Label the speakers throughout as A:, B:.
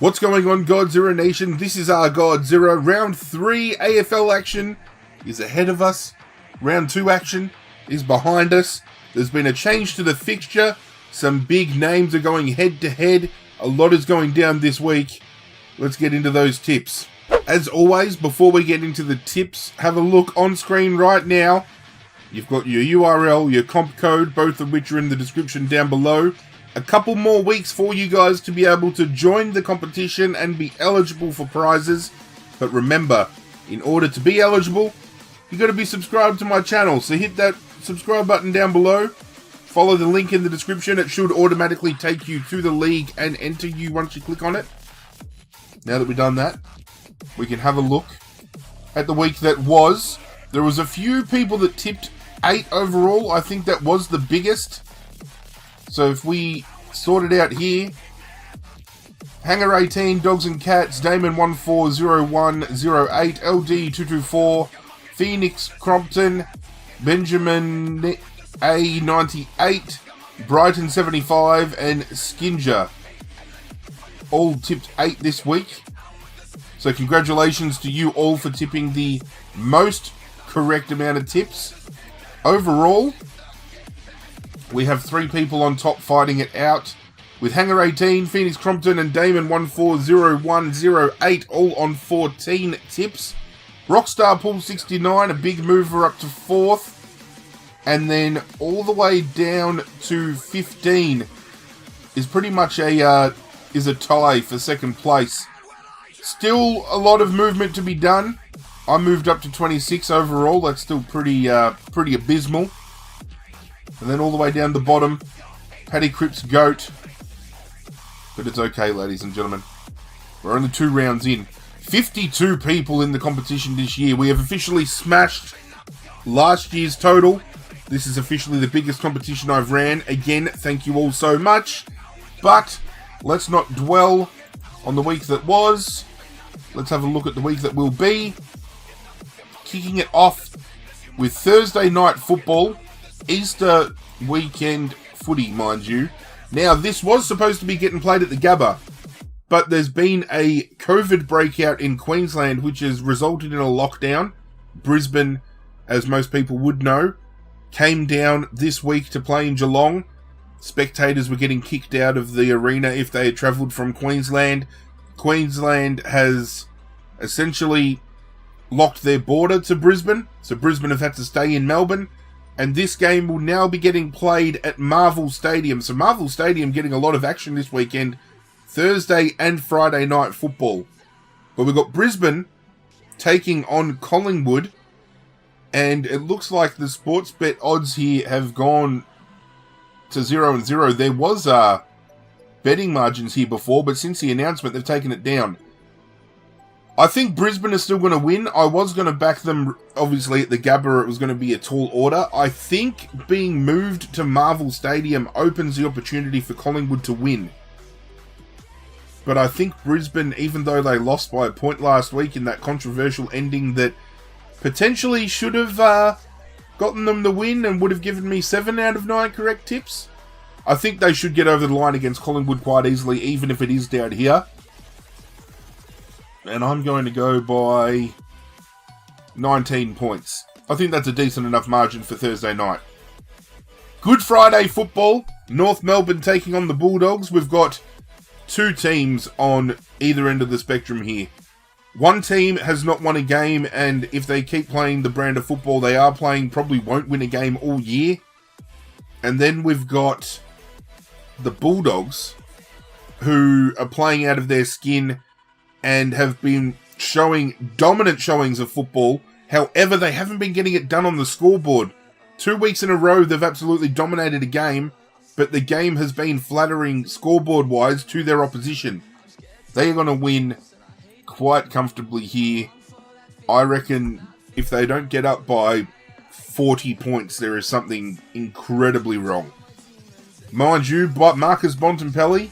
A: What's going on, Godzirra Nation? This is Arghgodzirra. Round 3 AFL action is ahead of us. Round 2 action is behind us. There's been a change to the fixture. Some big names are going head to head. A lot is going down this week. Let's get into those tips. As always, before we get into the tips, have a look on screen right now. You've got your URL, your comp code, both of which are in the description down below. A couple more weeks for you guys to be able to join the competition and be eligible for prizes. But remember, in order to be eligible, you got to be subscribed to my channel. So hit that subscribe button down below. Follow the link in the description. It should automatically take you to the league and enter you once you click on it. Now that we've done that, we can have a look at the week that was. There was a few people that tipped 8 overall. I think that was the biggest. So if we sort it out here, Hanger 18, Dogs and Cats, Damon 140108, LD 224, Phoenix Crompton, Benjamin A 98, Brighton 75, and Skinja all tipped 8 this week. So congratulations to you all for tipping the most correct amount of tips. Overall, we have 3 people on top fighting it out, with Hanger 18, Phoenix Crompton, and Damon 140108 all on 14 tips. Rockstar Pool 69, a big mover up to 4th. And then all the way down to 15 is pretty much a tie for second place. Still a lot of movement to be done. I moved up to 26 overall. That's still pretty abysmal. And then all the way down the bottom, Paddy Cripps Goat. But it's okay, ladies and gentlemen. We're only 2 rounds in. 52 people in the competition this year. We have officially smashed last year's total. This is officially the biggest competition I've ran. Again, thank you all so much. But let's not dwell on the week that was. Let's have a look at the week that will be. Kicking it off with Thursday night football. Easter weekend footy, mind you. Now, this was supposed to be getting played at the Gabba, but there's been a COVID breakout in Queensland, which has resulted in a lockdown. Brisbane, as most people would know, came down this week to play in Geelong. Spectators were getting kicked out of the arena if they had travelled from Queensland. Queensland has essentially locked their border to Brisbane, so Brisbane have had to stay in Melbourne. And this game will now be getting played at Marvel Stadium. So Marvel Stadium getting a lot of action this weekend. Thursday and Friday night football. But we've got Brisbane taking on Collingwood. And it looks like the sports bet odds here have gone to 0-0. There was betting margins here before, but since the announcement, they've taken it down. I think Brisbane is still going to win. I was going to back them, obviously, at the Gabba. It was going to be a tall order. I think being moved to Marvel Stadium opens the opportunity for Collingwood to win. But I think Brisbane, even though they lost by a point last week in that controversial ending that potentially should have gotten them the win and would have given me 7 out of 9 correct tips, I think they should get over the line against Collingwood quite easily, even if it is down here. And I'm going to go by 19 points. I think that's a decent enough margin for Thursday night. Good Friday football. North Melbourne taking on the Bulldogs. We've got 2 teams on either end of the spectrum here. One team has not won a game, and if they keep playing the brand of football they are playing, probably won't win a game all year. And then we've got the Bulldogs, who are playing out of their skin and have been showing dominant showings of football. However, they haven't been getting it done on the scoreboard. 2 weeks in a row, they've absolutely dominated a game, but the game has been flattering scoreboard-wise to their opposition. They are going to win quite comfortably here. I reckon if they don't get up by 40 points, there is something incredibly wrong. Mind you, but Marcus Bontempelli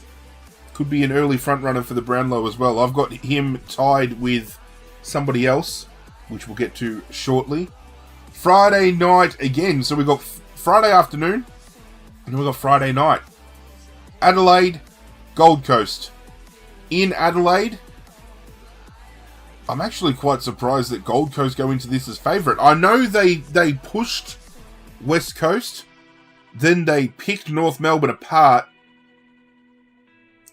A: could be an early front-runner for the Brownlow as well. I've got him tied with somebody else, which we'll get to shortly. Friday night again. So we've got Friday afternoon, and we've got Friday night. Adelaide, Gold Coast. in Adelaide. I'm actually quite surprised that Gold Coast go into this as favourite. I know they pushed West Coast, then they picked North Melbourne apart,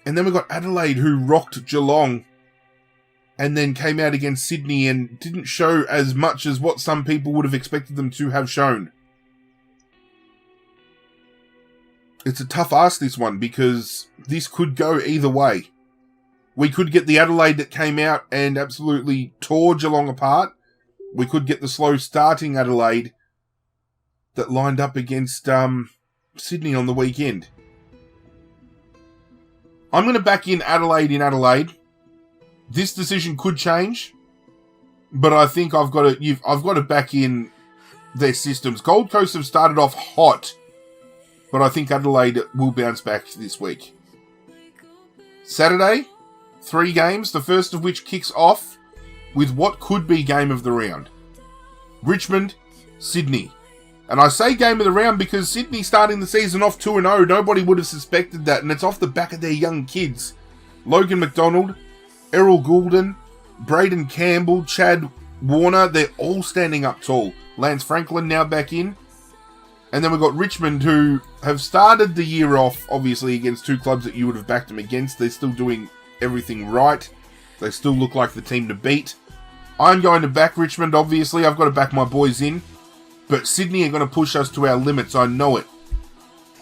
A: and then we got Adelaide who rocked Geelong and then came out against Sydney and didn't show as much as what some people would have expected them to have shown. It's a tough ask, this one, because this could go either way. We could get the Adelaide that came out and absolutely tore Geelong apart. We could get the slow starting Adelaide that lined up against Sydney on the weekend. I'm going to back in Adelaide. This decision could change, but I think I've got to back in their systems. Gold Coast have started off hot, but I think Adelaide will bounce back this week. Saturday, 3 games, the first of which kicks off with what could be game of the round. Richmond, Sydney. And I say game of the round because Sydney starting the season off 2-0, nobody would have suspected that, and it's off the back of their young kids. Logan McDonald, Errol Goulden, Braden Campbell, Chad Warner, they're all standing up tall. Lance Franklin now back in. And then we've got Richmond, who have started the year off, obviously, against 2 clubs that you would have backed them against. They're still doing everything right. They still look like the team to beat. I'm going to back Richmond, obviously. I've got to back my boys in. But Sydney are going to push us to our limits. I know it.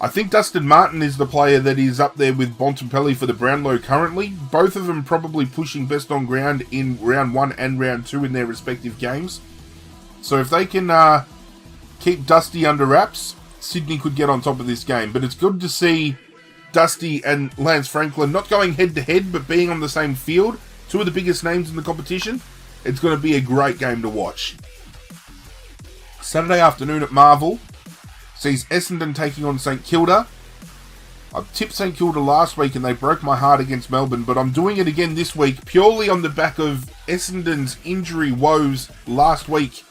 A: I think Dustin Martin is the player that is up there with Bontempelli for the Brownlow currently. Both of them probably pushing best on ground in round 1 and round 2 in their respective games. So if they can keep Dusty under wraps, Sydney could get on top of this game. But it's good to see Dusty and Lance Franklin not going head-to-head, but being on the same field. 2 of the biggest names in the competition. It's going to be a great game to watch. Saturday afternoon at Marvel sees Essendon taking on St Kilda. I tipped St Kilda last week and they broke my heart against Melbourne, but I'm doing it again this week purely on the back of Essendon's injury woes last week.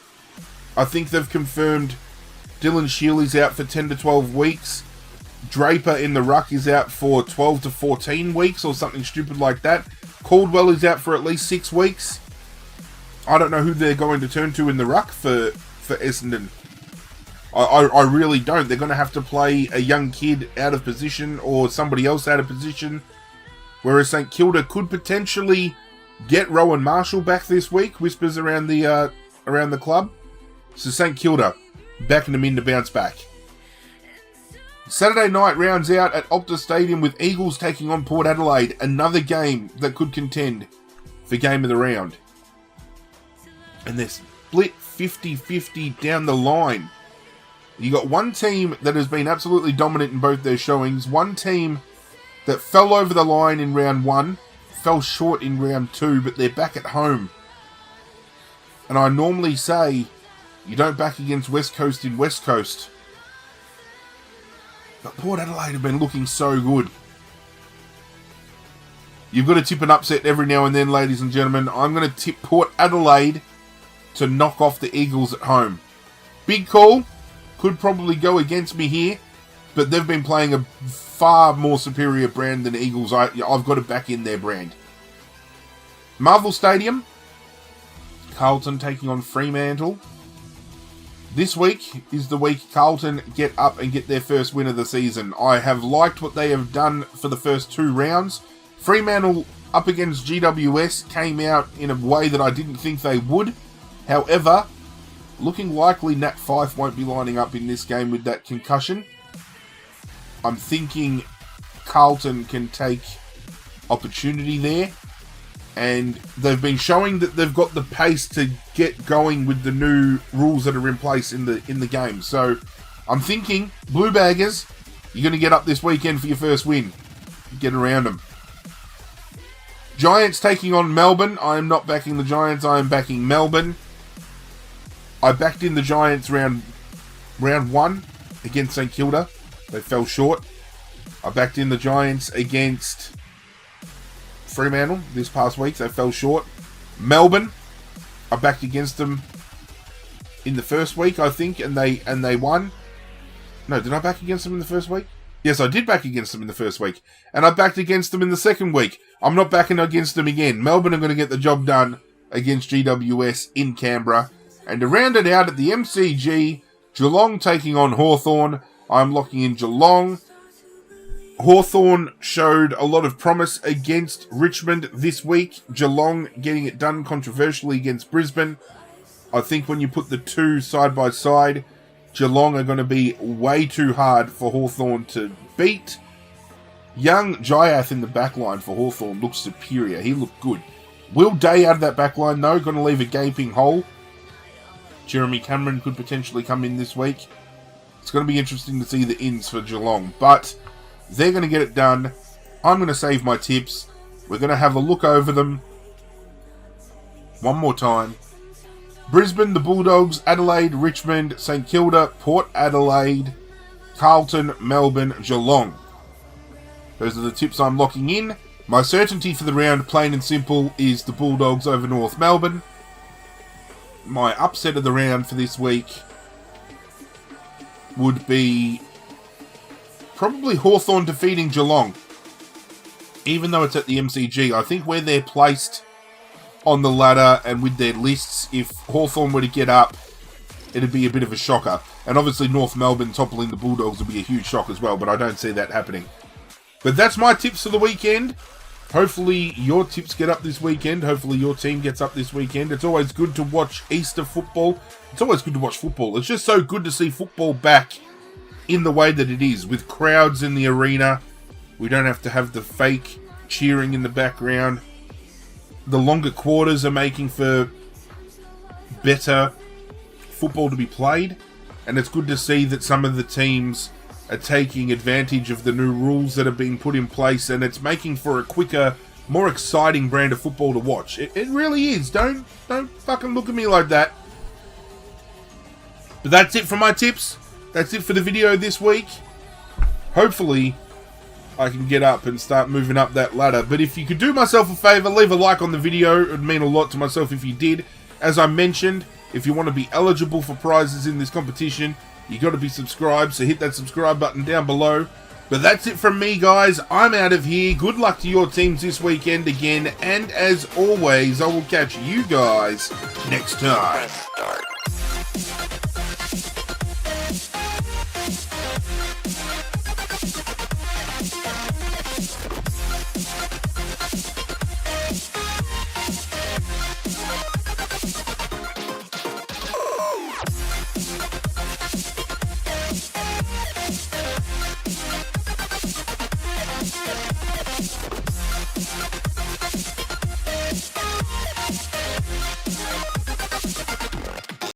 A: I think they've confirmed Dylan Shealy's out for 10 to 12 weeks. Draper in the ruck is out for 12 to 14 weeks or something stupid like that. Caldwell is out for at least 6 weeks. I don't know who they're going to turn to in the ruck for Essendon. I really don't. They're going to have to play a young kid out of position or somebody else out of position. Whereas St Kilda could potentially get Rowan Marshall back this week. Whispers around the club. So St Kilda backing them in to bounce back. Saturday night rounds out at Optus Stadium with Eagles taking on Port Adelaide. Another game that could contend for game of the round. And they're split 50-50 down the line. You got one team that has been absolutely dominant in both their showings. One team that fell over the line in round 1, fell short in round 2, but they're back at home. And I normally say, you don't back against West Coast in West Coast. But Port Adelaide have been looking so good. You've got to tip an upset every now and then, ladies and gentlemen. I'm going to tip Port Adelaide to knock off the Eagles at home. Big call. Could probably go against me here, but they've been playing a far more superior brand than Eagles. I've got to back in their brand. Marvel Stadium. Carlton taking on Fremantle. This week is the week Carlton get up and get their first win of the season. I have liked what they have done for the first 2 rounds. Fremantle up against GWS came out in a way that I didn't think they would. However, looking likely Nat Fyfe won't be lining up in this game with that concussion. I'm thinking Carlton can take opportunity there. And they've been showing that they've got the pace to get going with the new rules that are in place in the game. So I'm thinking, Blue Baggers, you're going to get up this weekend for your first win. Get around them. Giants taking on Melbourne. I am not backing the Giants. I am backing Melbourne. I backed in the Giants round 1 against St Kilda. They fell short. I backed in the Giants against Fremantle this past week. They fell short. Melbourne, I backed against them in the first week, I think, and they won. No, did I back against them in the first week? Yes, I did back against them in the first week. And I backed against them in the second week. I'm not backing against them again. Melbourne are going to get the job done against GWS in Canberra. And to round it out at the MCG, Geelong taking on Hawthorn. I'm locking in Geelong. Hawthorn showed a lot of promise against Richmond this week. Geelong getting it done controversially against Brisbane. I think when you put the two side by side, Geelong are going to be way too hard for Hawthorn to beat. Young Jyath in the backline for Hawthorn looks superior. He looked good. Will Day out of that backline, though, going to leave a gaping hole. Jeremy Cameron could potentially come in this week. It's going to be interesting to see the ins for Geelong. But they're going to get it done. I'm going to save my tips. We're going to have a look over them one more time. Brisbane, the Bulldogs, Adelaide, Richmond, St Kilda, Port Adelaide, Carlton, Melbourne, Geelong. Those are the tips I'm locking in. My certainty for the round, plain and simple, is the Bulldogs over North Melbourne. My upset of the round for this week would be probably Hawthorn defeating Geelong. Even though it's at the MCG, I think where they're placed on the ladder and with their lists, if Hawthorn were to get up, it'd be a bit of a shocker. And obviously North Melbourne toppling the Bulldogs would be a huge shock as well, but I don't see that happening. But that's my tips for the weekend. Hopefully your tips get up this weekend. Hopefully your team gets up this weekend. It's always good to watch Easter football. It's always good to watch football. It's just so good to see football back in the way that it is, with crowds in the arena. We don't have to have the fake cheering in the background. The longer quarters are making for better football to be played. And it's good to see that some of the teams are taking advantage of the new rules that have been put in place. And it's making for a quicker, more exciting brand of football to watch. It really is. Don't fucking look at me like that. But that's it for my tips. That's it for the video this week. Hopefully I can get up and start moving up that ladder. But if you could do myself a favour, leave a like on the video. It would mean a lot to myself if you did. As I mentioned, if you want to be eligible for prizes in this competition, you got to be subscribed. So hit that subscribe button down below. But that's it from me, guys. I'm out of here. Good luck to your teams this weekend again. And as always, I will catch you guys next time.